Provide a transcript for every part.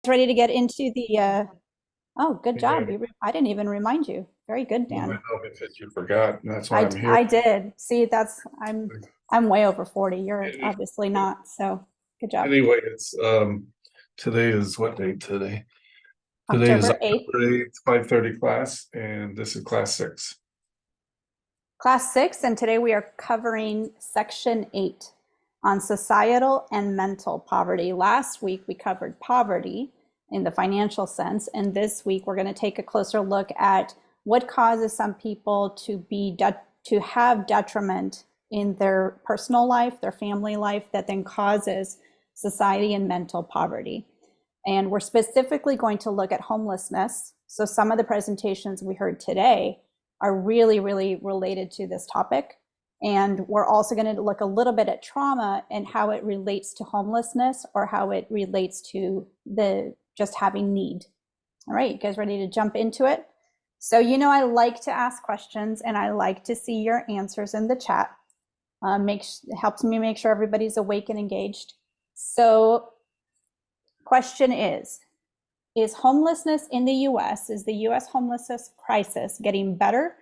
Ready to get into the oh, good Yeah, job. I didn't even remind you. Very good, well, I Dan. know because you forgot, and that's why I I'm here. I did. See, that's I'm way over 40. You're obviously not. So, good job. Anyway, it's today is what date today? Today is October 8th, October 8th, 5:30 class, and this is class 6. class 6, and today we are covering section 8 on societal and mental poverty. Last week we covered poverty in the financial sense, and this week we're going to take a closer look at what causes some people to have detriment in their personal life, their family life, that then causes society and mental poverty. And we're specifically going to look at homelessness. So some of the presentations we heard today are really, really related to this topic. And we're also going to look a little bit at trauma and how it relates to homelessness, or how it relates to the just having need. All right, you guys ready to jump into it? So, I like to ask questions and I like to see your answers in the chat. It helps me make sure everybody's awake and engaged. So, question is homelessness in the US, is the US homelessness crisis getting better?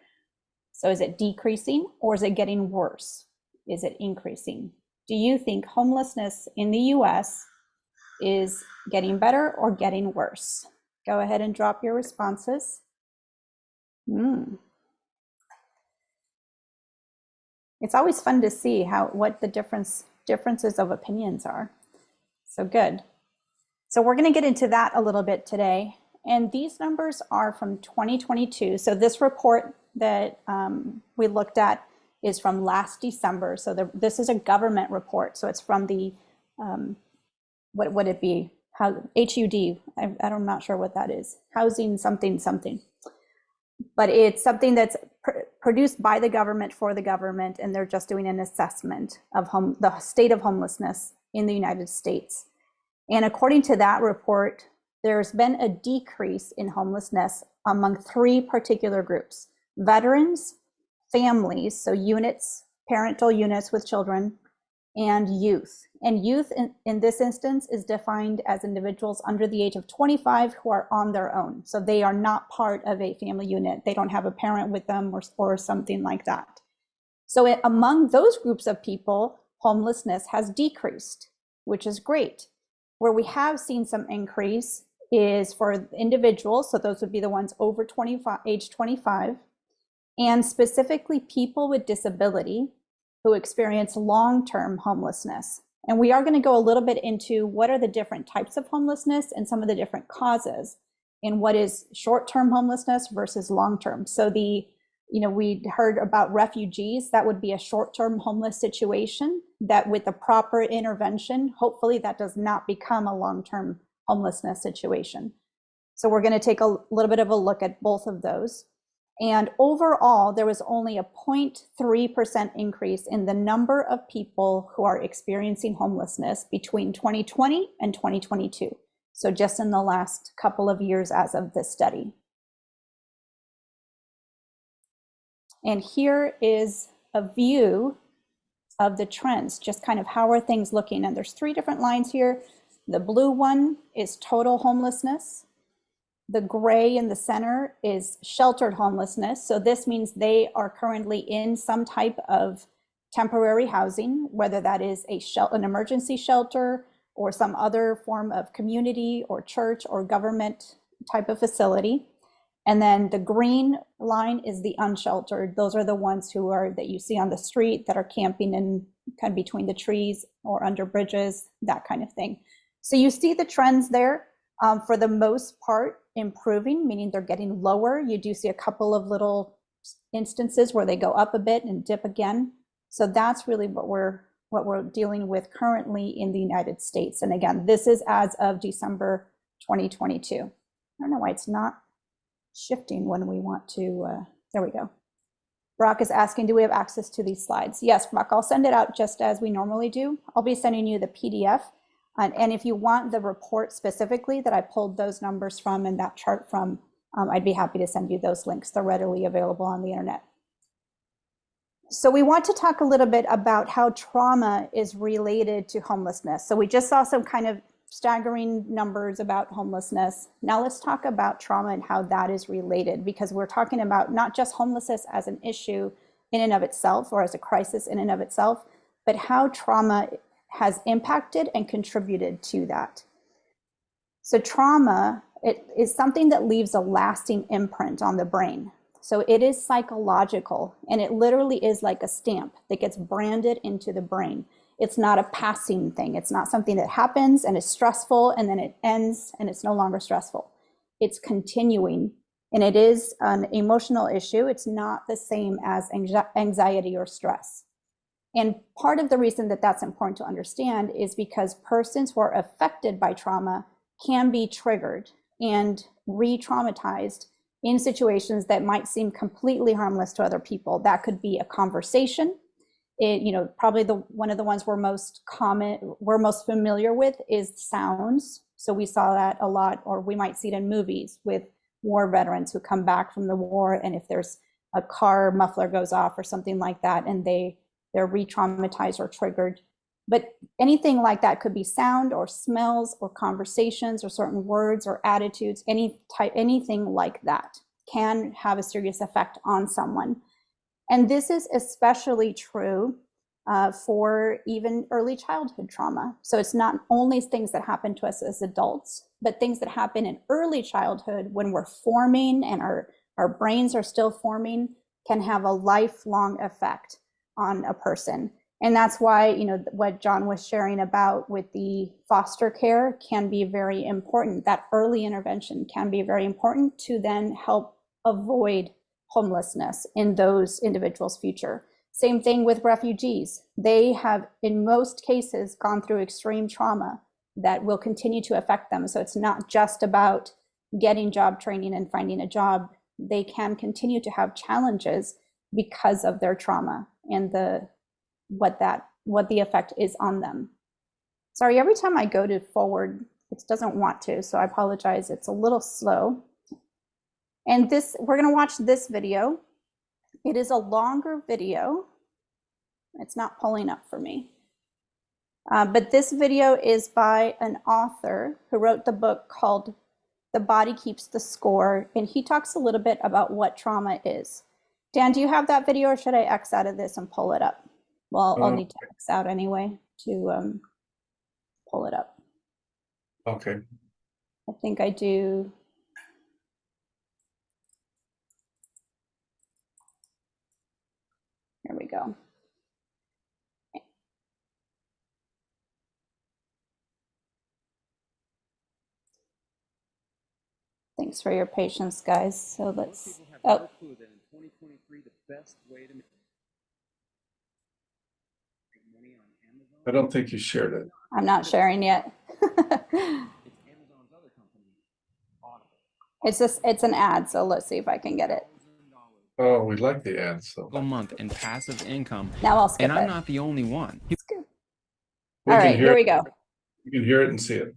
So is it decreasing, or is it getting worse? Is it increasing? Do you think homelessness in the US is getting better or getting worse? Go ahead and drop your responses. It's always fun to see what the differences of opinions are. So good. So we're going to get into that a little bit today. And these numbers are from 2022. So this report that we looked at is from last December. So this is a government report. So it's from the, what would it be? HUD. I'm not sure what that is. Housing something something. But it's something that's produced by the government for the government, and they're just doing an assessment of the state of homelessness in the United States. And according to that report, there's been a decrease in homelessness among 3 particular groups: veterans, families, so units, parental units with children, and youth. And youth in this instance is defined as individuals under the age of 25 who are on their own. So they are not part of a family unit. They don't have a parent with them or something like that. So among those groups of people, homelessness has decreased, which is great. Where we have seen some increase is for individuals, so those would be the ones over age 25, and specifically people with disability who experience long-term homelessness. And we are going to go a little bit into what are the different types of homelessness and some of the different causes in what is short-term homelessness versus long-term. So we heard about refugees. That would be a short-term homeless situation that with the proper intervention, hopefully that does not become a long-term homelessness situation. So we're going to take a little bit of a look at both of those. And overall, there was only a 0.3% increase in the number of people who are experiencing homelessness between 2020 and 2022. So just in the last couple of years as of this study. And here is a view of the trends, just kind of how are things looking. And there's 3 different lines here. The blue one is total homelessness. The gray in the center is sheltered homelessness. So this means they are currently in some type of temporary housing, whether that is an emergency shelter or some other form of community or church or government type of facility. And then the green line is the unsheltered. Those are the ones that you see on the street that are camping in kind of between the trees or under bridges, that kind of thing. So you see the trends there, for the most part improving, meaning they're getting lower. You do see a couple of little instances where they go up a bit and dip again. So that's really what we're dealing with currently in the United States. And again, this is as of December 2022. I don't know why it's not shifting when we want to, there we go. Brock is asking, do we have access to these slides? Yes, Brock, I'll send it out just as we normally do. I'll be sending you the PDF. And if you want the report specifically that I pulled those numbers from and that chart from, I'd be happy to send you those links. They're readily available on the internet. So we want to talk a little bit about how trauma is related to homelessness. So we just saw some kind of staggering numbers about homelessness. Now let's talk about trauma and how that is related, because we're talking about not just homelessness as an issue in and of itself or as a crisis in and of itself, but how trauma has impacted and contributed to that. So trauma, it is something that leaves a lasting imprint on the brain. So it is psychological, and it literally is like a stamp that gets branded into the brain. It's not a passing thing. It's not something that happens and is stressful and then it ends and it's no longer stressful. It's continuing, and it is an emotional issue. It's not the same as anxiety or stress. And part of the reason that that's important to understand is because persons who are affected by trauma can be triggered and re-traumatized in situations that might seem completely harmless to other people. That could be a conversation. Probably one of the ones we're most familiar with is sounds. So we saw that a lot, or we might see it in movies with war veterans who come back from the war, and if there's a car muffler goes off or something like that, and they're re-traumatized or triggered. But anything like that could be sound or smells or conversations or certain words or attitudes, anything like that can have a serious effect on someone. And this is especially true for even early childhood trauma. So it's not only things that happen to us as adults, but things that happen in early childhood when we're forming and our brains are still forming can have a lifelong effect on a person. And that's why, what John was sharing about with the foster care can be very important. That early intervention can be very important to then help avoid homelessness in those individuals' future. Same thing with refugees. They have, in most cases, gone through extreme trauma that will continue to affect them. So it's not just about getting job training and finding a job. They can continue to have challenges because of their trauma and what the effect is on them. Sorry, every time I go to forward, it doesn't want to, so I apologize. It's a little slow. And we're gonna watch this video. It is a longer video. It's not pulling up for me. But this video is by an author who wrote the book called The Body Keeps the Score, and he talks a little bit about what trauma is. Dan, do you have that video, or should I X out of this and pull it up? Well, I'll need to X out anyway to pull it up. Okay. I think I do. Here we go. Thanks for your patience, guys. So let's. Oh. I don't think you shared it. I'm not sharing yet. It's an ad, so let's see if I can get it. Oh, we like the ads. So. A month in passive income. Now I'll skip and I'm it. not the only one. It's good. All right, here we go. You can hear it and see it.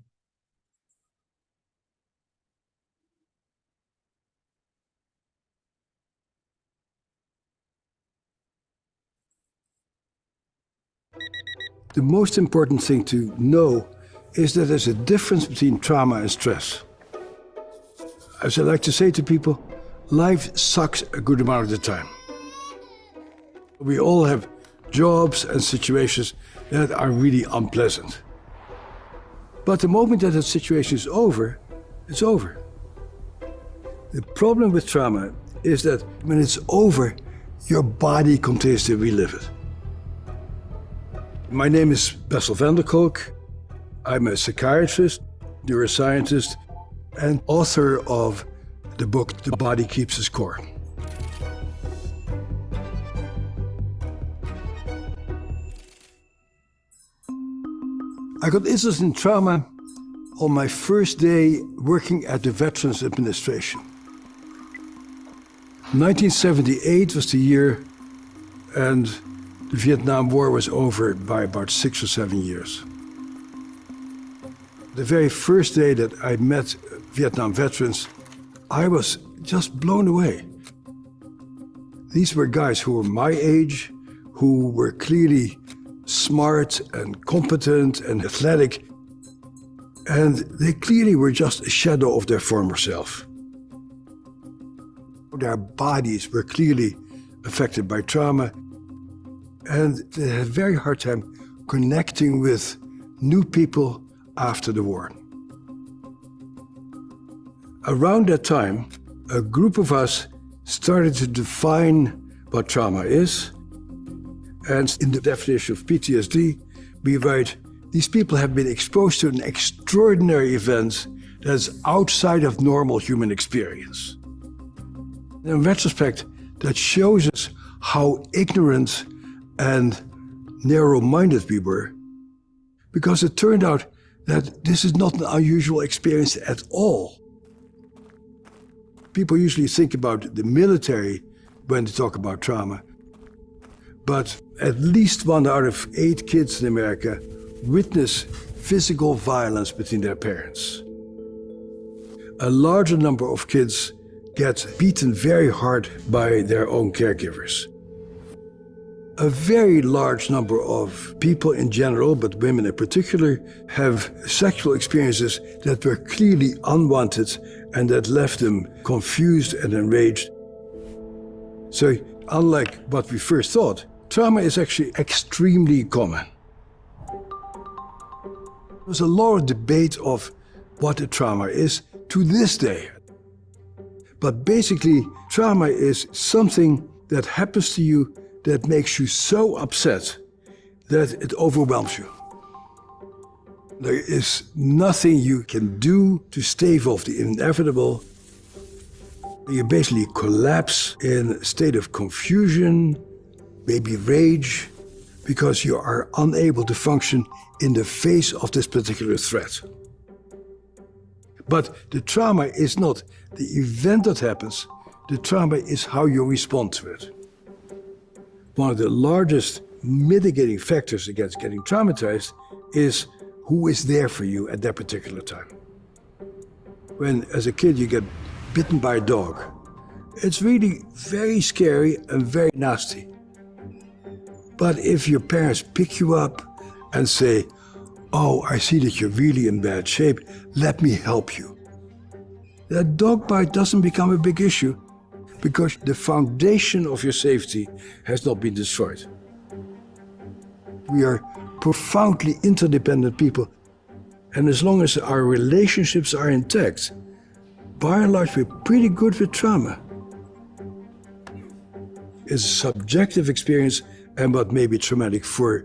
The most important thing to know is that there's a difference between trauma and stress. As I like to say to people, life sucks a good amount of the time. We all have jobs and situations that are really unpleasant. But the moment that situation is over, it's over. The problem with trauma is that when it's over, your body continues to relive it. My name is Bessel van der Kolk. I'm a psychiatrist, neuroscientist, and author of the book, The Body Keeps the Score. I got interested in trauma on my first day working at the Veterans Administration. 1978 was the year, and the Vietnam War was over by about 6 or 7 years. The very first day that I met Vietnam veterans, I was just blown away. These were guys who were my age, who were clearly smart and competent and athletic. And they clearly were just a shadow of their former self. Their bodies were clearly affected by trauma, and they had a very hard time connecting with new people after the war. Around that time, a group of us started to define what trauma is. And in the definition of PTSD, we write, these people have been exposed to an extraordinary event that's outside of normal human experience. In retrospect, that shows us how ignorant and narrow-minded we were, because it turned out that this is not an unusual experience at all. People usually think about the military when they talk about trauma, but at least 1 out of 8 kids in America witness physical violence between their parents. A larger number of kids get beaten very hard by their own caregivers. A very large number of people in general, but women in particular, have sexual experiences that were clearly unwanted and that left them confused and enraged. So, unlike what we first thought, trauma is actually extremely common. There's a lot of debate of what a trauma is to this day. But basically, trauma is something that happens to you that makes you so upset that it overwhelms you. There is nothing you can do to stave off the inevitable. You basically collapse in a state of confusion, maybe rage, because you are unable to function in the face of this particular threat. But the trauma is not the event that happens, the trauma is how you respond to it. One of the largest mitigating factors against getting traumatized is who is there for you at that particular time. When, as a kid, you get bitten by a dog, it's really very scary and very nasty. But if your parents pick you up and say, "Oh, I see that you're really in bad shape, let me help you," that dog bite doesn't become a big issue because the foundation of your safety has not been destroyed. We are profoundly interdependent people, and as long as our relationships are intact, by and large, we're pretty good with trauma. It's a subjective experience, and what may be traumatic for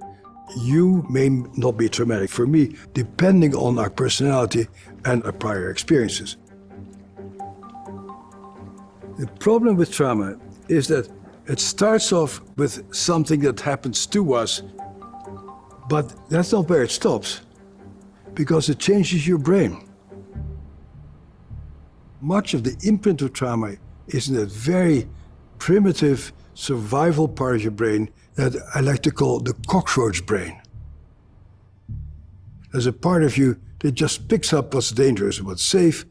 you may not be traumatic for me, depending on our personality and our prior experiences. The problem with trauma is that it starts off with something that happens to us, but that's not where it stops, because it changes your brain. Much of the imprint of trauma is in that very primitive survival part of your brain that I like to call the cockroach brain. There's a part of you that just picks up what's dangerous and what's safe.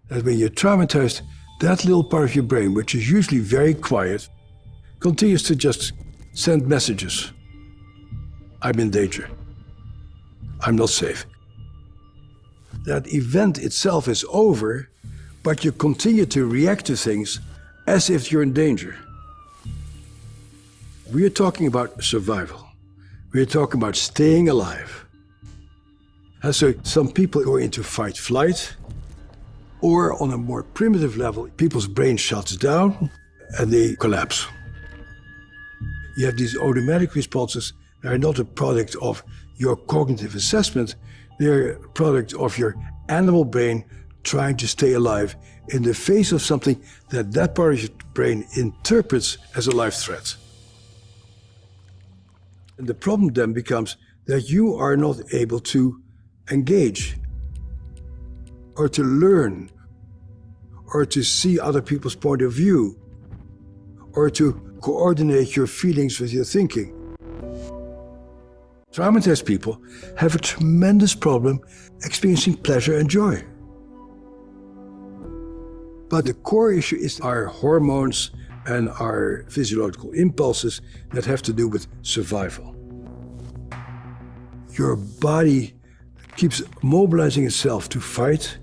And when you're traumatized, that little part of your brain, which is usually very quiet, continues to just send messages. I'm in danger. I'm not safe. That event itself is over, but you continue to react to things as if you're in danger. We are talking about survival. We are talking about staying alive. And so some people go into fight-flight, or on a more primitive level, people's brain shuts down and they collapse. You have these automatic responses that are not a product of your cognitive assessment, they're a product of your animal brain trying to stay alive in the face of something that part of your brain interprets as a life threat. And the problem then becomes that you are not able to engage, or to learn, or to see other people's point of view, or to coordinate your feelings with your thinking. Traumatized people have a tremendous problem experiencing pleasure and joy. But the core issue is our hormones and our physiological impulses that have to do with survival. Your body keeps mobilizing itself to fight.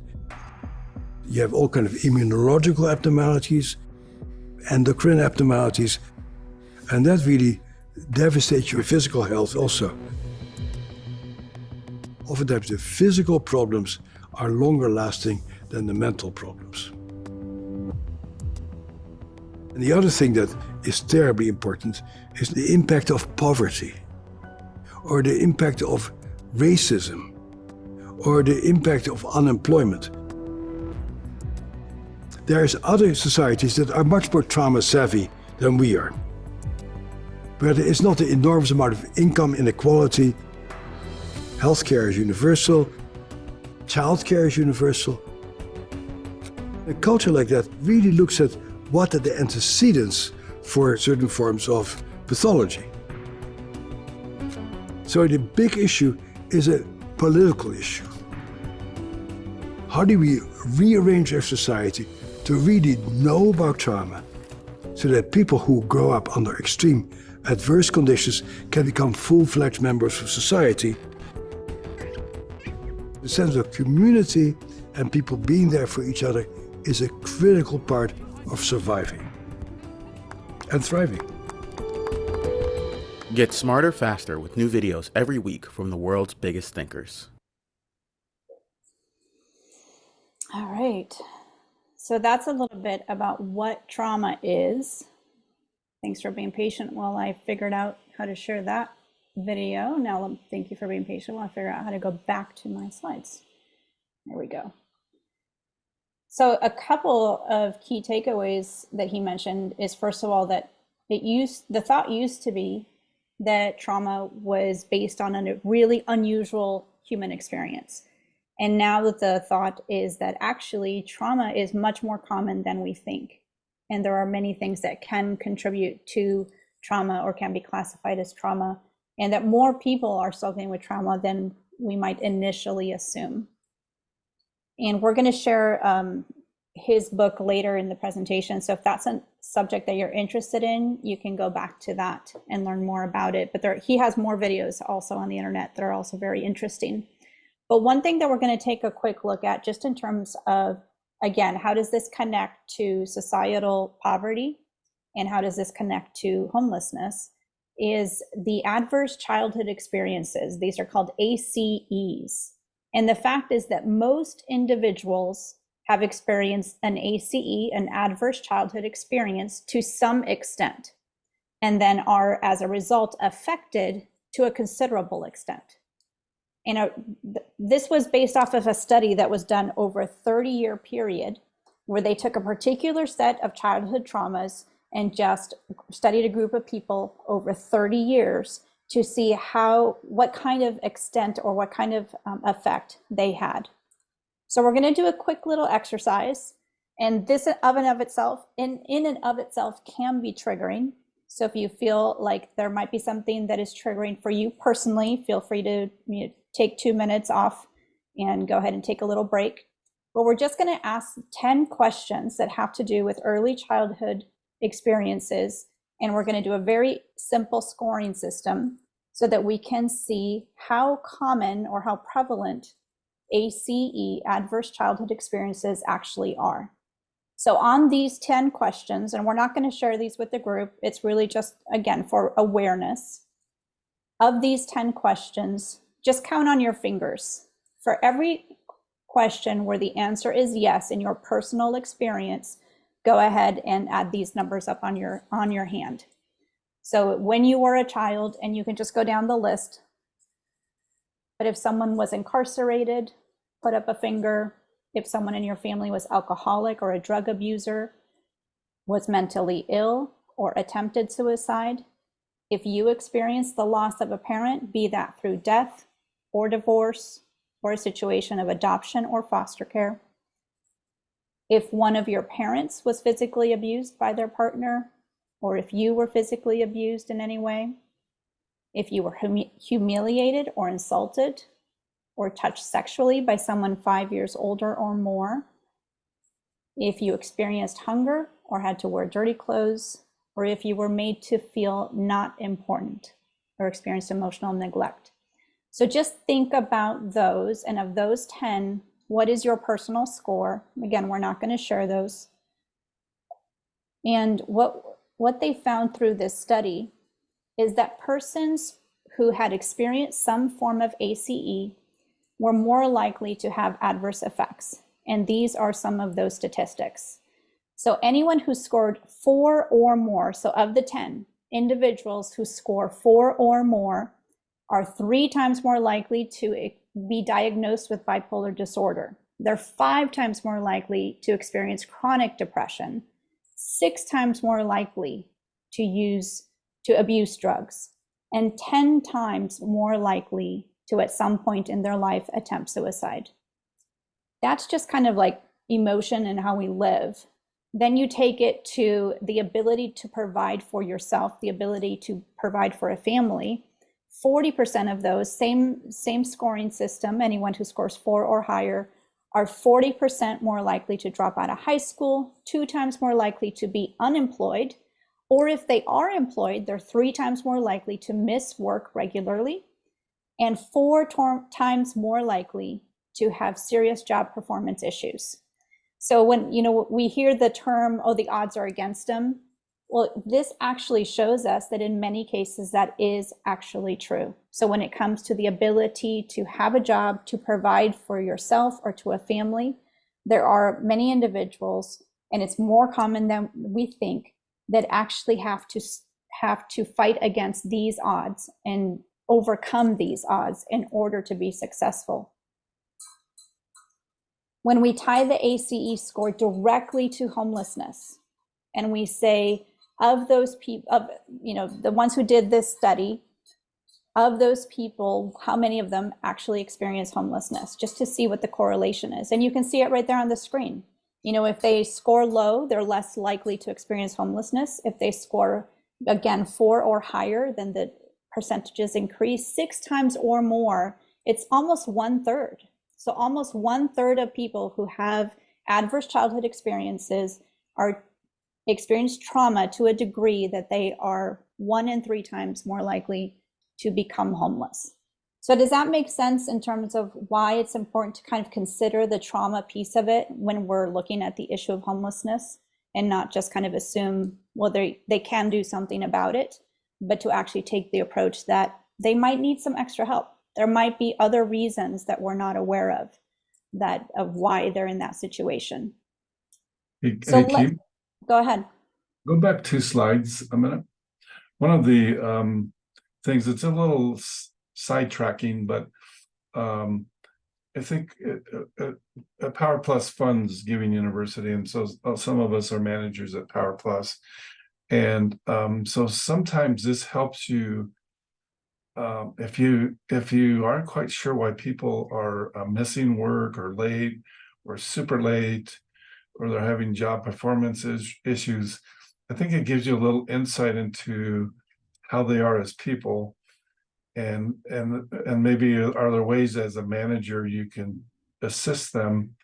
You have all kind of immunological abnormalities, endocrine abnormalities, and that really devastates your physical health also. Oftentimes the physical problems are longer lasting than the mental problems. And the other thing that is terribly important is the impact of poverty, or the impact of racism, or the impact of unemployment. There's other societies that are much more trauma savvy than we are, where there is not an enormous amount of income inequality. Healthcare is universal, childcare is universal. A culture like that really looks at what are the antecedents for certain forms of pathology. So the big issue is a political issue. How do we rearrange our society to really know about trauma so that people who grow up under extreme adverse conditions can become full-fledged members of society? The sense of community and people being there for each other is a critical part of surviving and thriving. Get smarter faster with new videos every week from the world's biggest thinkers. All right. So that's a little bit about what trauma is. Thanks for being patient while I figured out how to share that video. Now, thank you for being patient while I figure out how to go back to my slides. There we go. So a couple of key takeaways that he mentioned is, first of all, that the thought used to be that trauma was based on a really unusual human experience. And now that the thought is that actually trauma is much more common than we think. And there are many things that can contribute to trauma or can be classified as trauma, and that more people are struggling with trauma than we might initially assume. And we're going to share his book later in the presentation. So if that's a subject that you're interested in, you can go back to that and learn more about it. But he has more videos also on the internet that are also very interesting. But one thing that we're going to take a quick look at, just in terms of, again, how does this connect to societal poverty and how does this connect to homelessness, is the adverse childhood experiences. These are called ACEs. And the fact is that most individuals have experienced an ACE, an adverse childhood experience, to some extent, and then are, as a result, affected to a considerable extent. This was based off of a study that was done over a 30-year period, where they took a particular set of childhood traumas and just studied a group of people over 30 years to see what kind of extent or what kind of effect they had. So we're going to do a quick little exercise, and this in and of itself can be triggering. So if you feel like there might be something that is triggering for you personally, feel free to take 2 minutes off and go ahead and take a little break. But we're just going to ask 10 questions that have to do with early childhood experiences, and we're going to do a very simple scoring system so that we can see how common or how prevalent ACE, adverse childhood experiences, actually are. So on these 10 questions, and we're not going to share these with the group, it's really just, again, for awareness. Of these 10 questions, just count on your fingers. For every question where the answer is yes in your personal experience, go ahead and add these numbers up on your hand. So when you were a child, and you can just go down the list, but if someone was incarcerated, put up a finger. If someone in your family was alcoholic or a drug abuser, was mentally ill, or attempted suicide, if you experienced the loss of a parent, be that through death or divorce or a situation of adoption or foster care, if one of your parents was physically abused by their partner, or if you were physically abused in any way, if you were humiliated or insulted or touched sexually by someone 5 years older or more, if you experienced hunger or had to wear dirty clothes, or if you were made to feel not important or experienced emotional neglect. So just think about those, and of those 10, what is your personal score? Again, we're not going to share those. And what they found through this study is that persons who had experienced some form of ACE were more likely to have adverse effects. And these are some of those statistics. So anyone who scored 4 or more, so of the 10 individuals who score 4 or more are 3 times more likely to be diagnosed with bipolar disorder. They're 5 times more likely to experience chronic depression, 6 times more likely to abuse drugs, and 10 times more likely to at some point in their life attempt suicide. That's just kind of like emotion and how we live. Then you take it to the ability to provide for yourself, the ability to provide for a family. 40% of those, same scoring system, anyone who scores 4 or higher, are 40% more likely to drop out of high school, 2 times more likely to be unemployed, or if they are employed, they're 3 times more likely to miss work regularly, and 4 times more likely to have serious job performance issues. So when we hear the term, oh, the odds are against them, well, this actually shows us that in many cases that is actually true. So when it comes to the ability to have a job, to provide for yourself or to a family, there are many individuals, and it's more common than we think, that actually have to fight against these odds and overcome these odds in order to be successful. When we tie the ACE score directly to homelessness, and we say, of those people, the ones who did this study, of those people, how many of them actually experience homelessness, just to see what the correlation is. And you can see it right there on the screen. If they score low, they're less likely to experience homelessness. If they score, again, 4 or higher, then the percentages increase 6 times or more. It's almost 1/3. So almost 1/3 of people who have adverse childhood experiences experience trauma to a degree that they are 1 in 3 times more likely to become homeless. So does that make sense in terms of why it's important to kind of consider the trauma piece of it when we're looking at the issue of homelessness, and not just kind of assume, well, they can do something about it, but to actually take the approach that they might need some extra help. There might be other reasons that we're not aware of why they're in that situation. Hey, So Keith, go ahead. go back 2 slides a minute. One of the things, it's a little sidetracking, but I think Power Plus funds Giving University, and so some of us are managers at Power Plus, and so sometimes this helps you if you aren't quite sure why people are missing work or late or super late, or they're having job performance issues. I think it gives you a little insight into how they are as people, and maybe are there ways as a manager you can assist them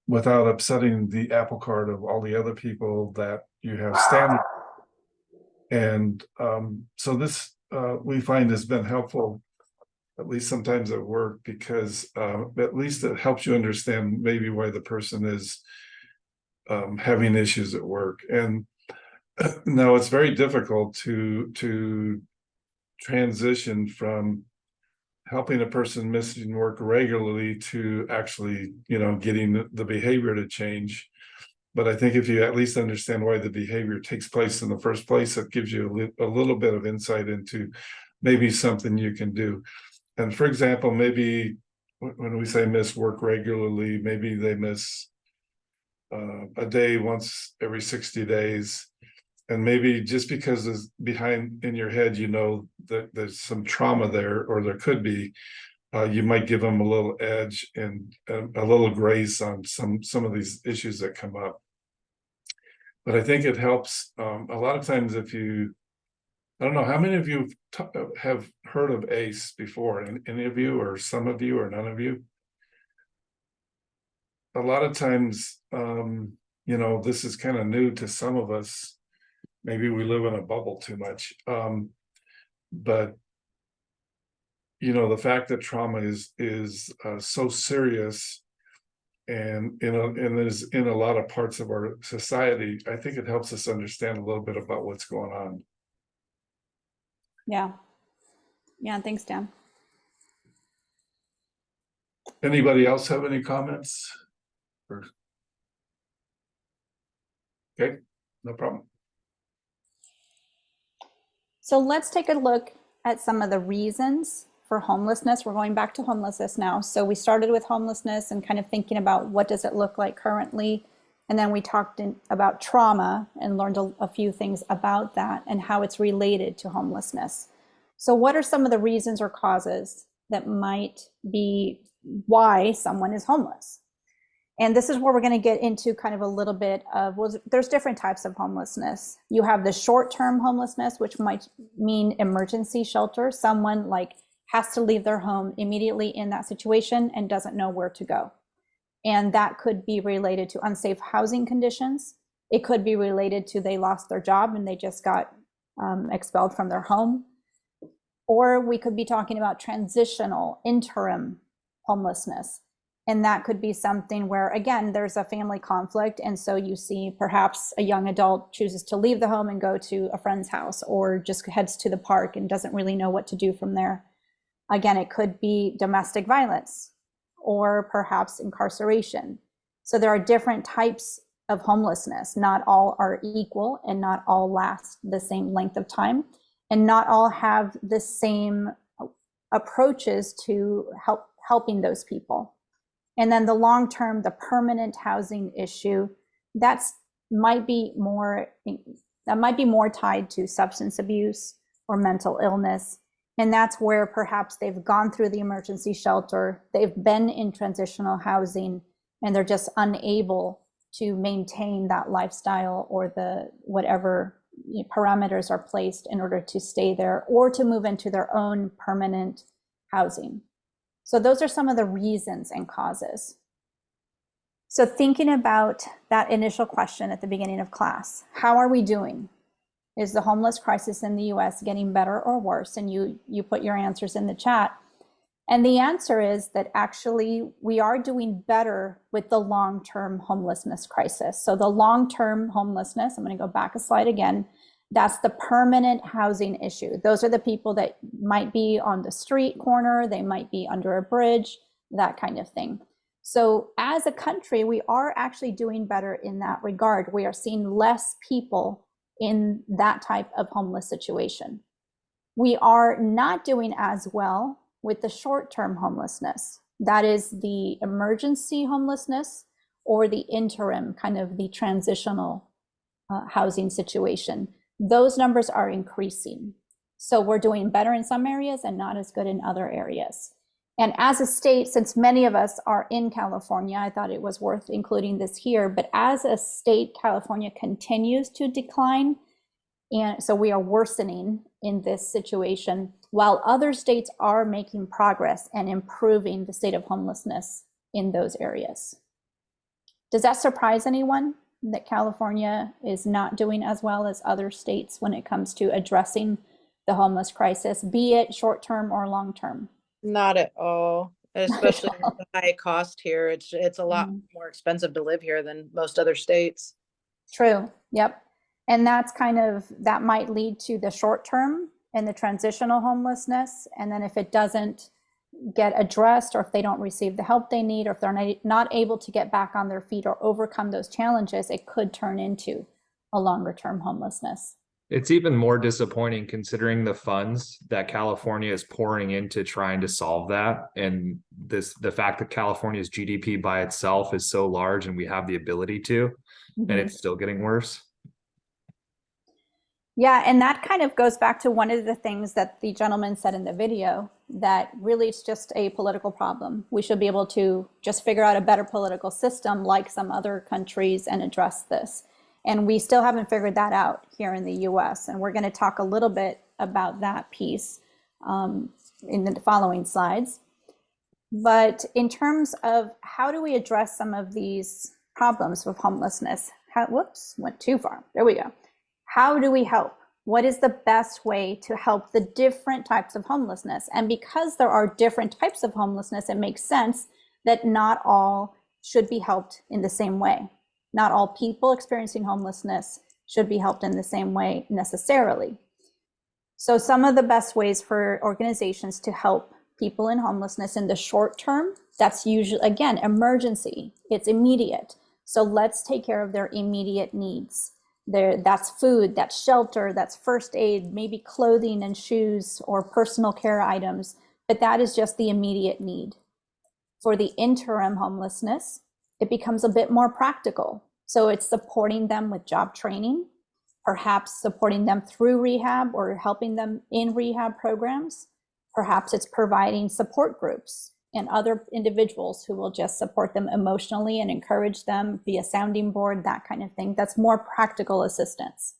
without upsetting the apple cart of all the other people that you have standing. And so this we find has been helpful, at least sometimes at work, because at least it helps you understand maybe why the person is having issues at work. And now it's very difficult to transition from helping a person missing work regularly to actually, getting the behavior to change. But I think if you at least understand why the behavior takes place in the first place, it gives you a little bit of insight into maybe something you can do. And for example, maybe when we say miss work regularly, maybe they miss a day once every 60 days. And maybe just because it's behind in your head, that there's some trauma there, or there could be, you might give them a little edge and a little grace on some of these issues that come up. But I think it helps a lot of times I don't know, how many of you have heard of ACE before? Any of you, or some of you, or none of you? A lot of times, this is kind of new to some of us. Maybe we live in a bubble too much. But the fact that trauma is so serious and is in a lot of parts of our society, I think it helps us understand a little bit about what's going on. Yeah. Yeah, thanks, Dan. Anybody else have any comments? Okay, no problem. So let's take a look at some of the reasons for homelessness. We're going back to homelessness now. So we started with homelessness and kind of thinking about what does it look like currently. And then we talked about trauma and learned a few things about that and how it's related to homelessness. So what are some of the reasons or causes that might be why someone is homeless? And this is where we're going to get into kind of a little bit of, well, there's different types of homelessness. You have the short-term homelessness, which might mean emergency shelter. Someone like has to leave their home immediately in that situation and doesn't know where to go. And that could be related to unsafe housing conditions. It could be related to they lost their job and they just got expelled from their home. Or we could be talking about transitional interim homelessness. And that could be something where, again, there's a family conflict. And so you see perhaps a young adult chooses to leave the home and go to a friend's house, or just heads to the park and doesn't really know what to do from there. Again, it could be domestic violence or perhaps incarceration. So there are different types of homelessness. Not all are equal and not all last the same length of time, and not all have the same approaches to helping those people. And then the long-term, the permanent housing issue, that might be more tied to substance abuse or mental illness. And that's where perhaps they've gone through the emergency shelter, they've been in transitional housing, and they're just unable to maintain that lifestyle or the whatever parameters are placed in order to stay there or to move into their own permanent housing. So those are some of the reasons and causes. So thinking about that initial question at the beginning of class, how are we doing? Is the homeless crisis in the US getting better or worse? And you put your answers in the chat. And the answer is that actually we are doing better with the long-term homelessness crisis. So the long-term homelessness, I'm going to go back a slide again, that's the permanent housing issue. Those are the people that might be on the street corner, they might be under a bridge, that kind of thing. So as a country, we are actually doing better in that regard. We are seeing less people in that type of homeless situation. We are not doing as well with the short-term homelessness. That is the emergency homelessness or the interim, kind of the transitional housing situation. Those numbers are increasing. So we're doing better in some areas and not as good in other areas. And as a state, since many of us are in California, I thought it was worth including this here, but as a state, California continues to decline. And so we are worsening in this situation, while other states are making progress and improving the state of homelessness in those areas. Does that surprise anyone that California is not doing as well as other states when it comes to addressing the homeless crisis, be it short-term or long-term? Not at all, especially with the high cost here. It's a lot more expensive to live here than most other states. True. Yep. And that's that might lead to the short term and the transitional homelessness. And then if it doesn't get addressed, or if they don't receive the help they need, or if they're not able to get back on their feet or overcome those challenges, it could turn into a longer term homelessness. It's even more disappointing considering the funds that California is pouring into trying to solve that. And the fact that California's GDP by itself is so large and we have the ability to, and it's still getting worse. Yeah, and that kind of goes back to one of the things that the gentleman said in the video, that really it's just a political problem. We should be able to just figure out a better political system like some other countries and address this. And we still haven't figured that out here in the US. And we're going to talk a little bit about that piece in the following slides. But in terms of how do we address some of these problems with homelessness? Whoops, went too far. There we go. How do we help? what is the best way to help the different types of homelessness? And because there are different types of homelessness, it makes sense that not all should be helped in the same way. Not all people experiencing homelessness should be helped in the same way necessarily. So some of the best ways for organizations to help people in homelessness in the short term, that's usually, again, emergency. It's immediate. So let's take care of their immediate needs. That's food, that's shelter, that's first aid, maybe clothing and shoes or personal care items, but that is just the immediate need. For the interim homelessness, it becomes a bit more practical. So it's supporting them with job training, perhaps supporting them through rehab or helping them in rehab programs. Perhaps it's providing support groups and other individuals who will just support them emotionally and encourage them, be a sounding board, that kind of thing. That's more practical assistance.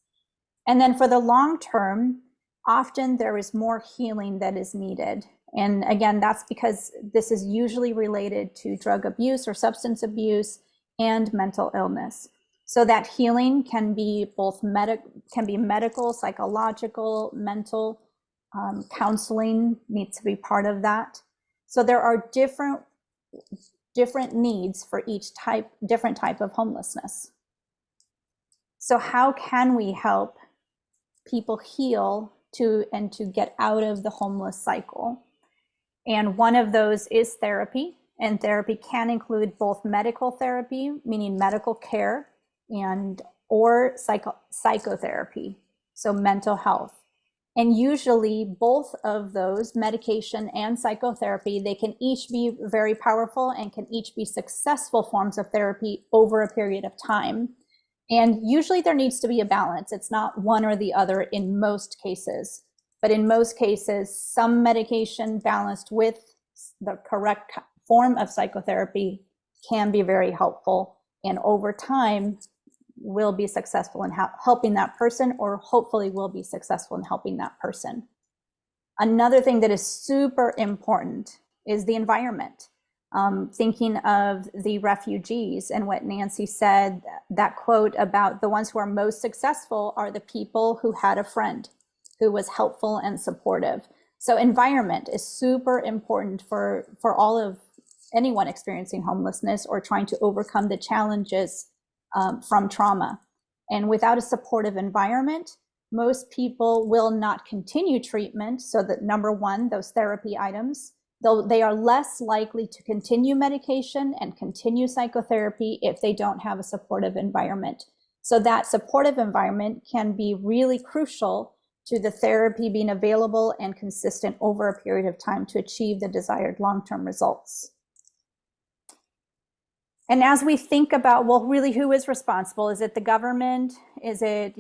And then for the long term, often there is more healing that is needed. And again, that's because this is usually related to drug abuse or substance abuse and mental illness. So that healing can be both medical, psychological, mental. Counseling needs to be part of that. So there are different needs for each different type of homelessness. So how can we help people heal to get out of the homeless cycle? And one of those is therapy, and therapy can include both medical therapy, meaning medical care, or psychotherapy, so mental health. And usually both of those, medication and psychotherapy, they can each be very powerful and can each be successful forms of therapy over a period of time. And usually there needs to be a balance. It's not one or the other in most cases. But in most cases, some medication balanced with the correct form of psychotherapy can be very helpful. And over time, will be successful in helping that person, or hopefully will be successful in helping that person. Another thing that is super important is the environment. Thinking of the refugees and what Nancy said, that quote about the ones who are most successful are the people who had a friend who was helpful and supportive. So environment is super important for all of anyone experiencing homelessness or trying to overcome the challenges from trauma. And without a supportive environment, most people will not continue treatment. So that number one, those therapy items, they are less likely to continue medication and continue psychotherapy if they don't have a supportive environment. So that supportive environment can be really crucial to the therapy being available and consistent over a period of time to achieve the desired long-term results. And as we think about, well, really, who is responsible? Is it the government? Is it,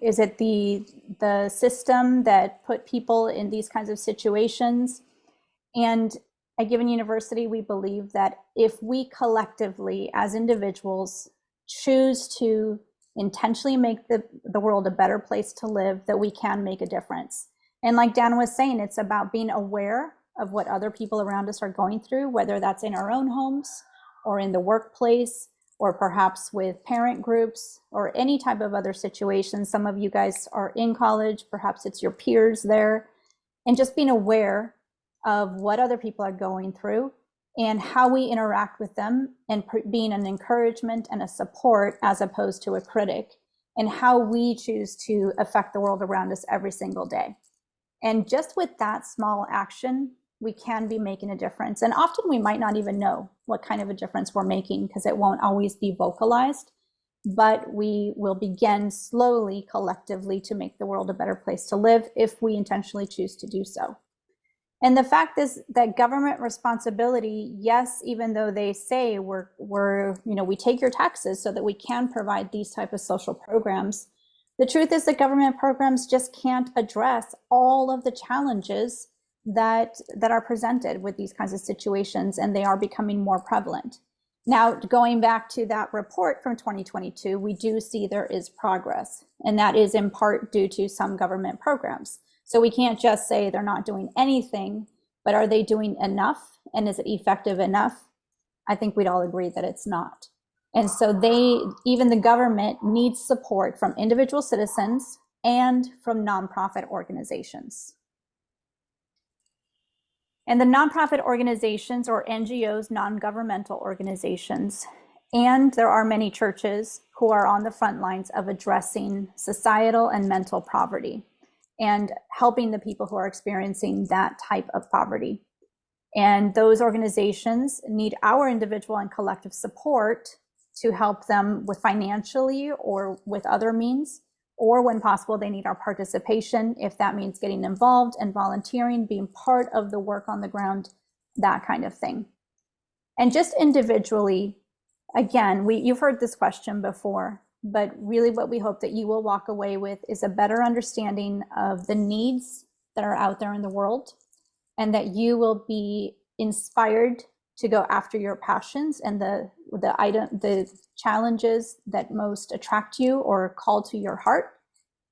is it the system that put people in these kinds of situations? And at Given University, we believe that if we collectively, as individuals, choose to intentionally make the world a better place to live, that we can make a difference. And like Dan was saying, it's about being aware of what other people around us are going through, whether that's in our own homes, or in the workplace, or perhaps with parent groups, or any type of other situation. Some of you guys are in college, perhaps it's your peers there, and just being aware of what other people are going through and how we interact with them, and being an encouragement and a support as opposed to a critic, and how we choose to affect the world around us every single day. And just with that small action, we can be making a difference. And often we might not even know what kind of a difference we're making, because it won't always be vocalized, but we will begin slowly, collectively, to make the world a better place to live if we intentionally choose to do so. And the fact is that government responsibility, yes, even though they say we take your taxes so that we can provide these type of social programs, the truth is that government programs just can't address all of the challenges that are presented with these kinds of situations, and they are becoming more prevalent. Now, going back to that report from 2022, we do see there is progress, and that is in part due to some government programs. So we can't just say they're not doing anything, but are they doing enough? And is it effective enough? I think we'd all agree that it's not. And so even the government needs support from individual citizens, and from nonprofit organizations. And the nonprofit organizations, or NGOs, non-governmental organizations, and there are many churches who are on the front lines of addressing societal and mental poverty and helping the people who are experiencing that type of poverty. And those organizations need our individual and collective support to help them with financially or with other means, or when possible, they need our participation, if that means getting involved and volunteering, being part of the work on the ground, that kind of thing. And just individually, again, you've heard this question before, but really what we hope that you will walk away with is a better understanding of the needs that are out there in the world, and that you will be inspired to go after your passions and the challenges that most attract you or call to your heart.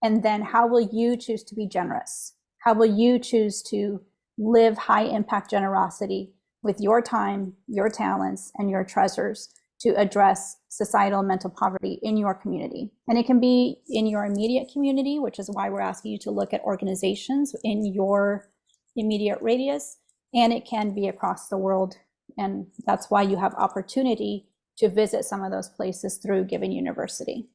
And then how will you choose to be generous? How will you choose to live high impact generosity with your time, your talents, and your treasures to address societal mental poverty in your community? And it can be in your immediate community, which is why we're asking you to look at organizations in your immediate radius, and it can be across the world. And that's why you have opportunity to visit some of those places through Giving University.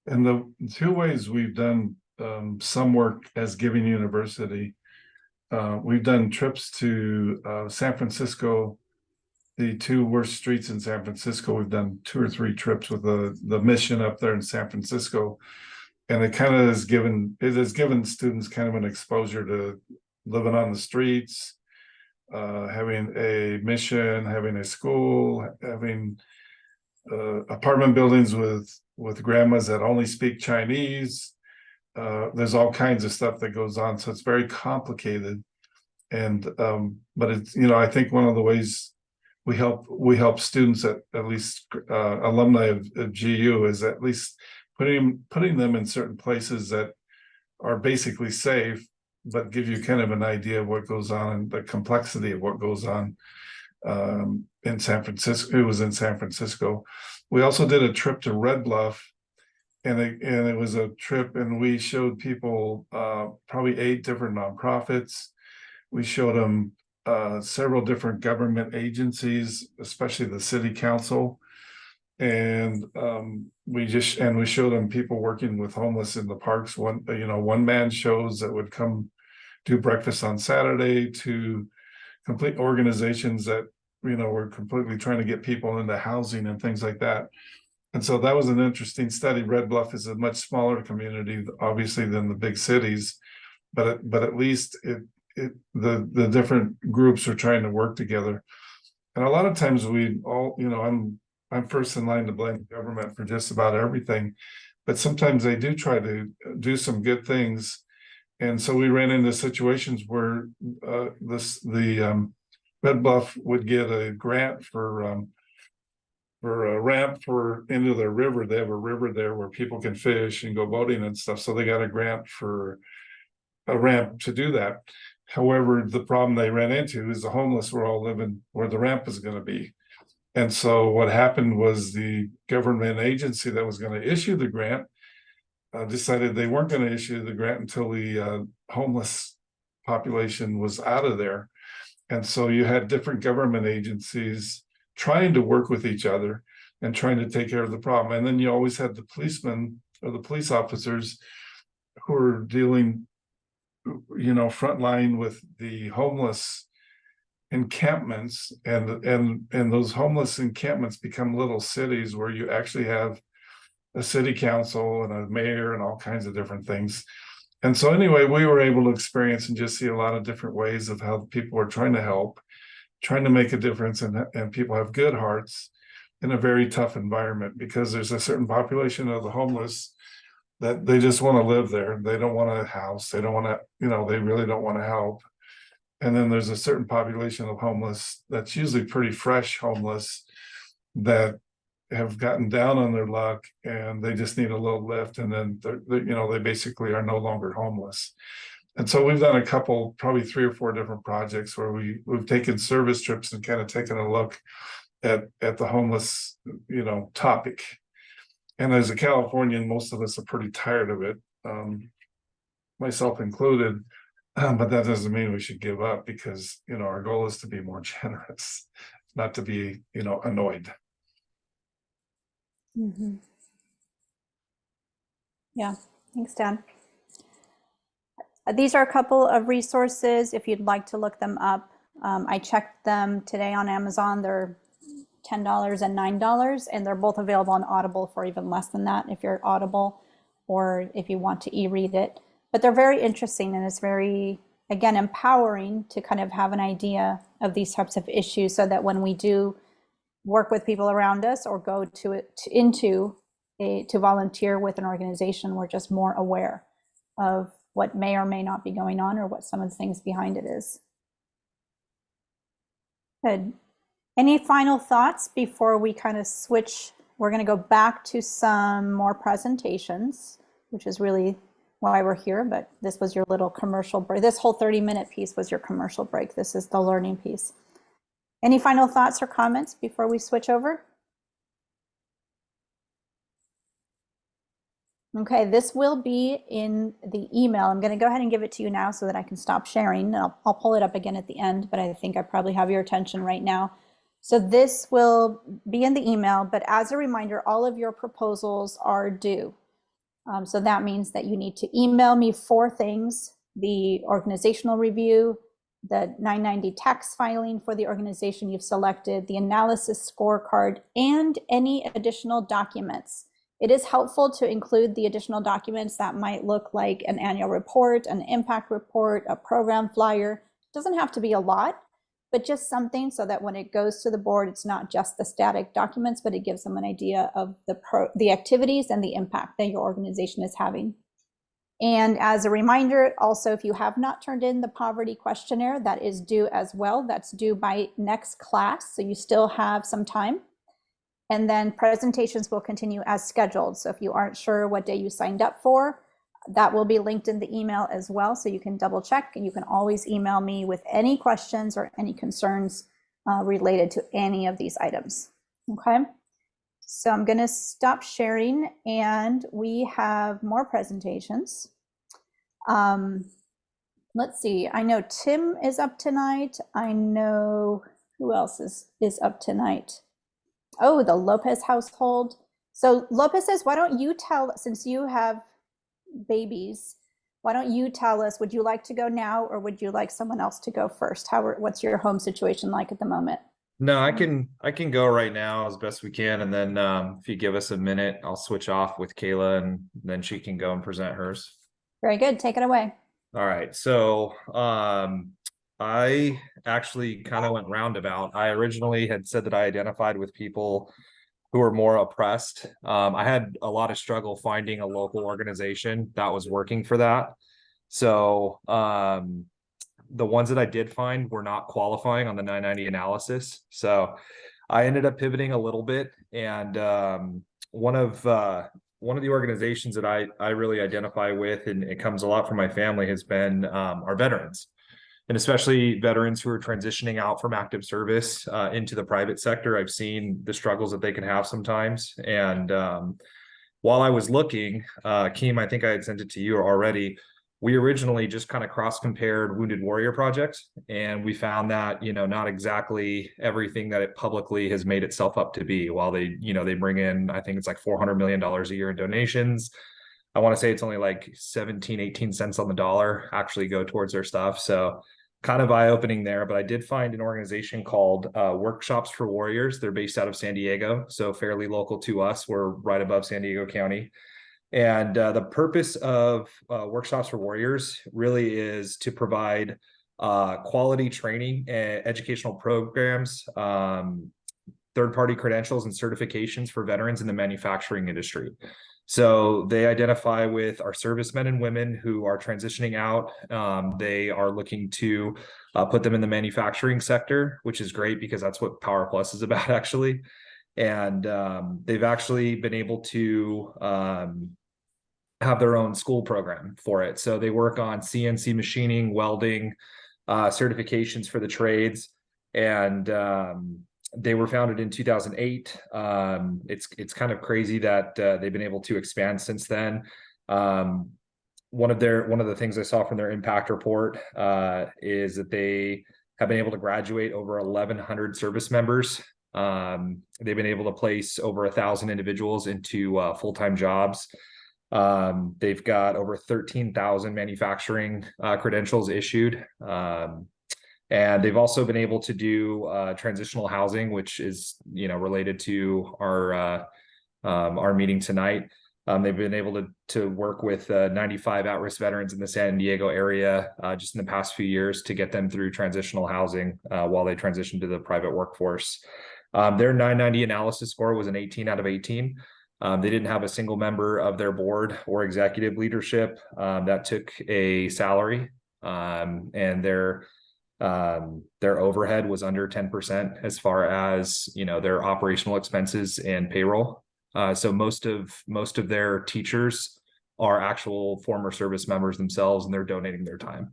And the two ways we've done some work as Giving University, we've done trips to San Francisco, the two worst streets in San Francisco. We've done 2 or 3 trips with the mission up there in San Francisco. And it kind of has given students kind of an exposure to living on the streets, having a mission, having a school, having apartment buildings with grandmas that only speak Chinese. There's all kinds of stuff that goes on, so it's very complicated. And but it's, I think one of the ways we help students at least alumni of GU is at least putting them in certain places that are basically safe, but give you kind of an idea of what goes on and the complexity of what goes on in San Francisco. It was in San Francisco. We also did a trip to Red Bluff, and it was a trip, and we showed people probably 8 different nonprofits. We showed them several different government agencies, especially the city council. And we showed them people working with homeless in the parks. One-man shows that would come do breakfast on Saturday, to complete organizations that were completely trying to get people into housing and things like that. And so that was an interesting study. Red Bluff is a much smaller community, obviously, than the big cities, but at least the different groups are trying to work together. And a lot of times we all, I'm first in line to blame the government for just about everything, but sometimes they do try to do some good things. And so we ran into situations where the Red Bluff would get a grant for a ramp into their river. They have a river there where people can fish and go boating and stuff. So they got a grant for a ramp to do that. However, the problem they ran into is the homeless were all living where the ramp is going to be. And so what happened was the government agency that was going to issue the grant decided they weren't going to issue the grant until the homeless population was out of there. And so you had different government agencies trying to work with each other and trying to take care of the problem. And then you always had the policemen or the police officers who were dealing, frontline with the homeless encampments, and those homeless encampments become little cities where you actually have a city council and a mayor and all kinds of different things. And so anyway, we were able to experience and just see a lot of different ways of how people are trying to help, trying to make a difference, and people have good hearts in a very tough environment, because there's a certain population of the homeless that they just want to live there. They don't want a house. They don't want to, they really don't want to help. And then there's a certain population of homeless that's usually pretty fresh homeless that have gotten down on their luck and they just need a little lift, and then they basically are no longer homeless. And so we've done a couple, probably 3 or 4 different projects where we've taken service trips and kind of taken a look at the homeless topic. And as a Californian, most of us are pretty tired of it, myself included. But that doesn't mean we should give up, because, you know, our goal is to be more generous, not to be, you know, annoyed. Yeah, thanks, Dan. These are a couple of resources if you'd like to look them up. I checked them today on Amazon. They're $10 and $9, and they're both available on Audible for even less than that if you're Audible, or if you want to e-read it. But they're very interesting, and it's very, again, empowering to kind of have an idea of these types of issues, so that when we do work with people around us or go to volunteer with an organization, we're just more aware of what may or may not be going on, or what some of the things behind it is. Good. Any final thoughts before we kind of switch? We're going to go back to some more presentations, which is really why we're here, but this was your little commercial break. This whole 30-minute piece was your commercial break. This is the learning piece. Any final thoughts or comments before we switch over? Okay, this will be in the email. I'm going to go ahead and give it to you now so that I can stop sharing. I'll pull it up again at the end, but I think I probably have your attention right now. So this will be in the email, but as a reminder, all of your proposals are due. So that means that you need to email me 4 things: the organizational review, the 990 tax filing for the organization you've selected, the analysis scorecard, and any additional documents. It is helpful to include the additional documents that might look like an annual report, an impact report, a program flyer. It doesn't have to be a lot, but just something so that when it goes to the board, it's not just the static documents, but it gives them an idea of the activities and the impact that your organization is having. And as a reminder, also, if you have not turned in the poverty questionnaire, that is due as well. That's due by next class, so you still have some time. And then presentations will continue as scheduled. So if you aren't sure what day you signed up for, that will be linked in the email as well, so you can double check, and you can always email me with any questions or any concerns related to any of these items. Okay, so I'm going to stop sharing, and we have more presentations. Let's see, I know Tim is up tonight. I know, who else is up tonight? Oh, the Lopez household. So Lopez says, why don't you tell, since you have babies, why don't you tell us, would you like to go now, or would you like someone else to go first? What's your home situation like at the moment? No, I can go right now as best we can, and then if you give us a minute, I'll switch off with Kayla, and then she can go and present hers. Very good. Take it away. All right. So I actually kind of went roundabout. I originally had said that I identified with people who are more oppressed. I had a lot of struggle finding a local organization that was working for that. So the ones that I did find were not qualifying on the 990 analysis. So I ended up pivoting a little bit, and one of the organizations that I really identify with, and it comes a lot from my family, has been our veterans, and especially veterans who are transitioning out from active service into the private sector. I've seen the struggles that they can have sometimes. And while I was looking, Keem, I think I had sent it to you already. We originally just kind of cross-compared Wounded Warrior Project, and we found that, you know, not exactly everything that it publicly has made itself up to be. While they, you know, they bring in, I think it's like $400 million a year in donations, I want to say it's only like 17, 18 cents on the dollar actually go towards their stuff. So kind of eye-opening there. But I did find an organization called Workshops for Warriors. They're based out of San Diego, so fairly local to us. We're right above San Diego County. And the purpose of Workshops for Warriors really is to provide quality training and educational programs, third-party credentials and certifications for veterans in the manufacturing industry. So they identify with our servicemen and women who are transitioning out. They are looking to put them in the manufacturing sector, which is great because that's what Power Plus is about, actually. And they've actually been able to have their own school program for it. So they work on CNC machining, welding, certifications for the trades. And They were founded in 2008. It's kind of crazy that they've been able to expand since then. One of the things I saw from their impact report is that they have been able to graduate over 1,100 service members. They've been able to place over 1,000 individuals into full-time jobs. They've got over 13,000 manufacturing credentials issued. And they've also been able to do transitional housing, which is, related to our meeting tonight. They've been able to work with 95 at-risk veterans in the San Diego area just in the past few years to get them through transitional housing while they transition to the private workforce. Their 990 analysis score was an 18 out of 18. They didn't have a single member of their board or executive leadership that took a salary, and their overhead was under 10% as far as their operational expenses and payroll. So most of their teachers are actual former service members themselves, and they're donating their time.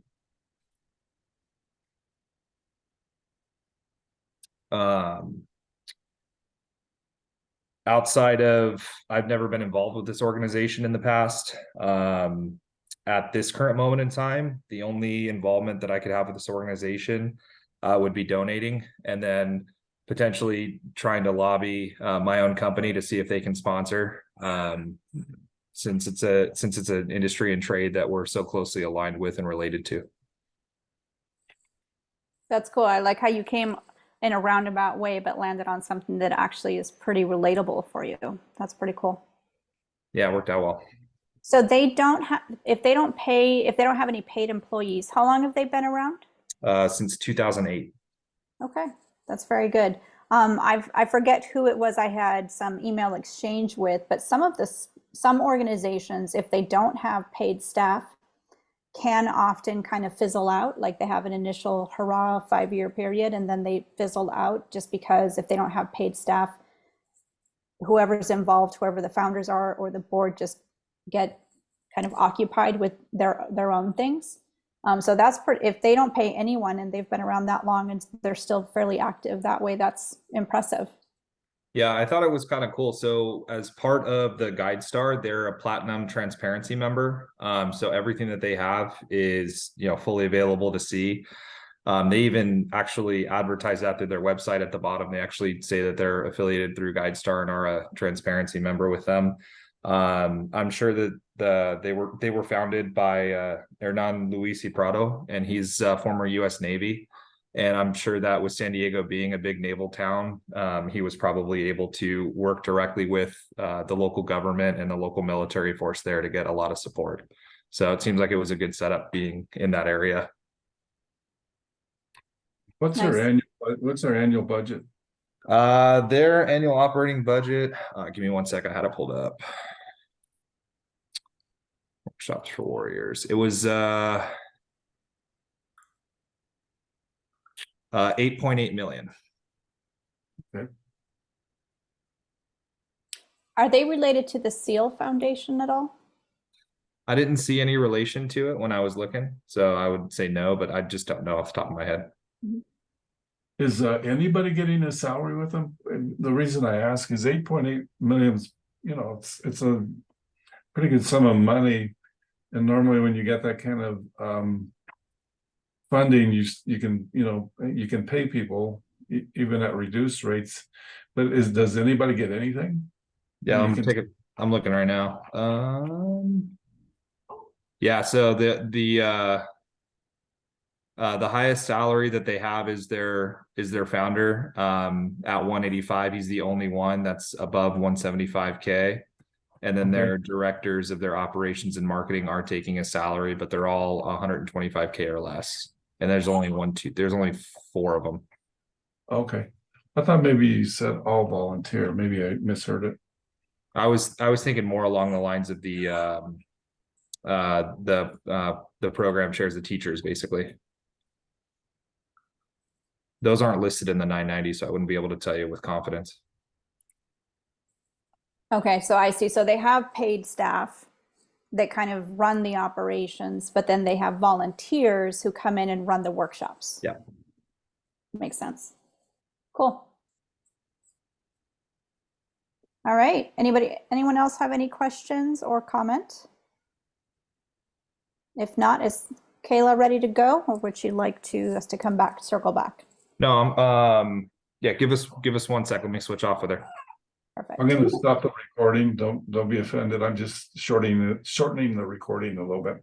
Outside of, I've never been involved with this organization in the past. At this current moment in time, the only involvement that I could have with this organization would be donating, and then potentially trying to lobby my own company to see if they can sponsor, since it's an industry and trade that we're so closely aligned with and related to. That's cool. I like how you came in a roundabout way, but landed on something that actually is pretty relatable for you. That's pretty cool. Yeah, it worked out well. So they don't have, if they don't have any paid employees, how long have they been around? Since 2008. Okay, that's very good. I forget who it was I had some email exchange with, but some organizations, if they don't have paid staff, can often kind of fizzle out. Like they have an initial hurrah 5-year period and then they fizzle out just because if they don't have paid staff, whoever's involved, whoever the founders are or the board, just get kind of occupied with their own things. So that's if they don't pay anyone and they've been around that long and they're still fairly active that way, that's impressive. Yeah, I thought it was kind of cool. So as part of the GuideStar, they're a platinum transparency member. So everything that they have is, fully available to see. They even actually advertise that through their website at the bottom. They actually say that they're affiliated through GuideStar and are a transparency member with them. I'm sure that they were founded by Hernan Luis y Prado, and he's former U.S. Navy. And I'm sure that with San Diego being a big naval town, he was probably able to work directly with the local government and the local military force there to get a lot of support. So it seems like it was a good setup being in that area. What's Nice. their annual budget? Their annual operating budget, give me 1 sec, I had it pulled up. Workshops for Warriors. It was 8.8 million. Okay. Are they related to the SEAL Foundation at all? I didn't see any relation to it when I was looking, so I would say no, but I just don't know off the top of my head. Is anybody getting a salary with them? And the reason I ask is 8.8 million, it's a pretty good sum of money. And normally when you get that kind of funding, you can pay people even at reduced rates. But does anybody get anything? Yeah, I'm looking right now. Yeah, so the highest salary that they have is their founder at 185. He's the only one that's above 175K. And then their directors of their operations and marketing are taking a salary, but they're all 125K or less. And there's only there's only 4 of them. Okay. I thought maybe you said all volunteer. Maybe I misheard it. I was thinking more along the lines of the program shares the teachers, basically. Those aren't listed in the 990, so I wouldn't be able to tell you with confidence. Okay, so I see. So they have paid staff that kind of run the operations, but then they have volunteers who come in and run the workshops. Yeah. Makes sense. Cool. All right. Anyone else have any questions or comment? If not, is Kayla ready to go, or would she like us to come back, circle back? No, yeah, give us 1 second. Let me switch off with her. Perfect. I'm gonna stop the recording. Don't be offended. I'm just shortening the recording a little bit.